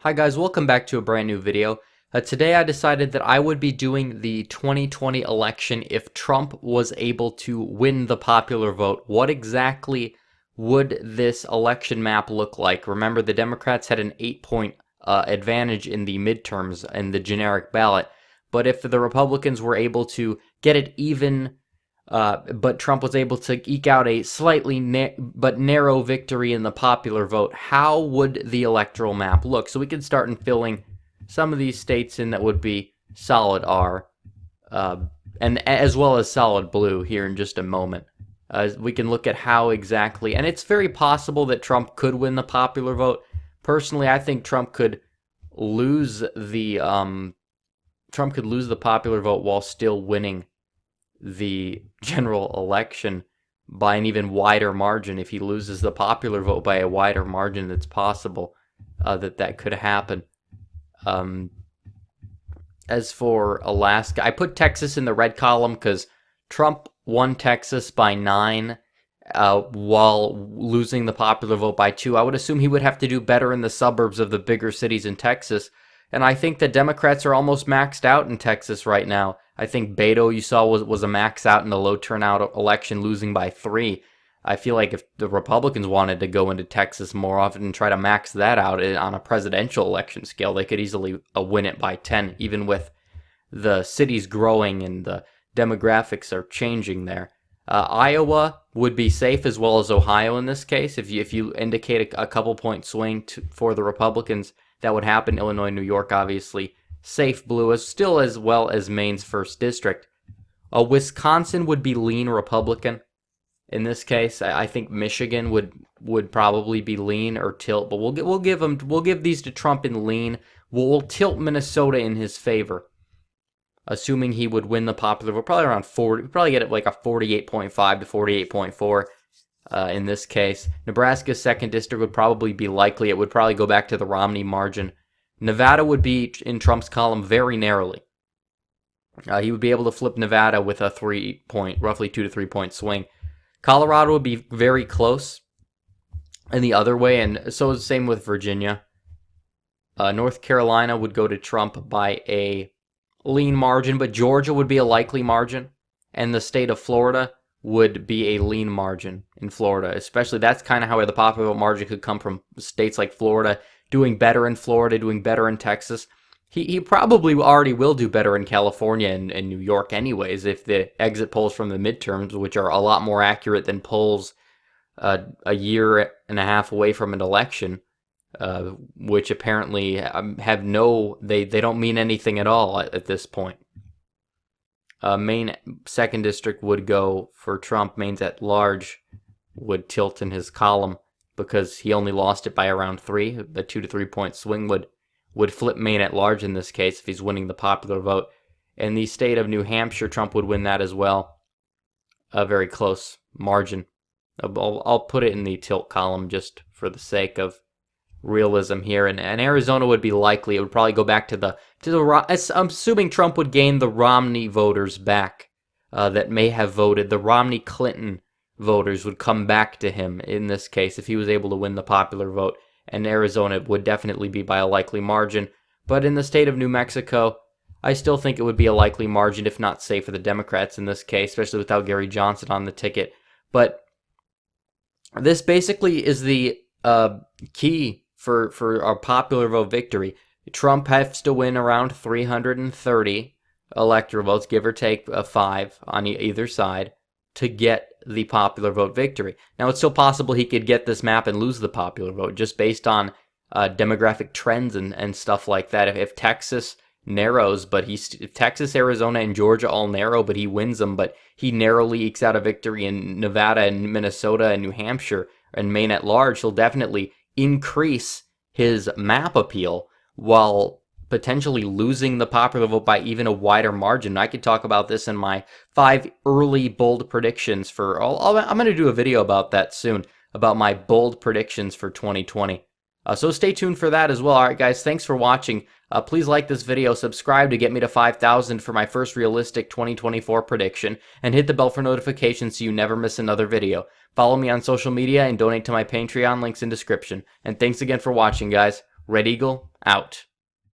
Hi guys, welcome back to a brand new video. Today I decided that I would be doing the 2020 election if Trump was able to win the popular vote. What exactly would this election map look like? Remember, the Democrats had an 8-point advantage in the midterms and the generic ballot, but if the Republicans were able to get it even, but Trump was able to eke out a slightly but narrow victory in the popular vote, how would the electoral map look? So we can start in filling some of these states in that would be solid R, and as well as solid blue here in just a moment. We can look at how exactly, and it's very possible that Trump could win the popular vote. Personally, I think Trump could lose the popular vote while still winning the general election by an even wider margin. If he loses the popular vote by a wider margin, it's possible that could happen. As for Alaska, I put Texas in the red column because Trump won Texas by 9 while losing the popular vote by 2. I would assume he would have to do better in the suburbs of the bigger cities in Texas. And I think that Democrats are almost maxed out in Texas right now. I think Beto, you saw, was a max out in a low turnout election, losing by 3. I feel like if the Republicans wanted to go into Texas more often and try to max that out on a presidential election scale, they could easily win it by 10, even with the cities growing and the demographics are changing there. Iowa would be safe, as well as Ohio in this case. If you indicate a couple point swing for the Republicans, that would happen. Illinois, New York, obviously safe blue, as well as Maine's 1st district. Wisconsin would be lean Republican. In this case, I think Michigan would probably be lean or tilt, but we'll give these to Trump in lean. We'll tilt Minnesota in his favor, assuming he would win the popular vote, probably around 40. We'd probably get it like a 48.5 to 48.4. In this case, Nebraska's 2nd district would probably be likely. It would probably go back to the Romney margin. Nevada would be in Trump's column very narrowly. He would be able to flip Nevada with a roughly 2 to 3 point swing. Colorado would be very close in the other way, and so is the same with Virginia. North Carolina would go to Trump by a lean margin, but Georgia would be a likely margin, and the state of Florida would be a lean margin in Florida. Especially, that's kind of how the popular vote margin could come from states like Florida, doing better in Florida, doing better in Texas. He probably already will do better in California and New York anyways, if the exit polls from the midterms, which are a lot more accurate than polls a year and a half away from an election, which apparently they don't mean anything at all at this point. Maine 2nd district would go for Trump. Maine's at large would tilt in his column because he only lost it by around 3. The 2 to 3 point swing would flip Maine at large in this case if he's winning the popular vote. In the state of New Hampshire, Trump would win that as well. A very close margin. I'll put it in the tilt column just for the sake of realism here. And Arizona would be likely. It would probably go back to the I'm assuming Trump would gain the Romney voters back that may have voted. The Romney-Clinton voters would come back to him in this case if he was able to win the popular vote. And Arizona would definitely be by a likely margin. But in the state of New Mexico, I still think it would be a likely margin, if not safe, for the Democrats in this case, especially without Gary Johnson on the ticket. But this basically is the key for our popular vote victory. Trump has to win around 330 electoral votes, give or take 5 on either side, to get the popular vote victory. Now, it's still possible he could get this map and lose the popular vote just based on demographic trends and stuff like that. If Texas narrows, if Texas, Arizona, and Georgia all narrow, but he wins them, but he narrowly ekes out a victory in Nevada and Minnesota and New Hampshire and Maine at large, he'll definitely increase his map appeal while potentially losing the popular vote by even a wider margin. I could talk about this in my 5 early bold predictions for I'm going to do a video about that soon, about my bold predictions for 2020. So stay tuned for that as well. All right, guys, thanks for watching. Please like this video, subscribe to get me to 5,000 for my first realistic 2024 prediction, and hit the bell for notifications so you never miss another video. Follow me on social media and donate to my Patreon, links in description. And thanks again for watching, guys. Red Eagle, out.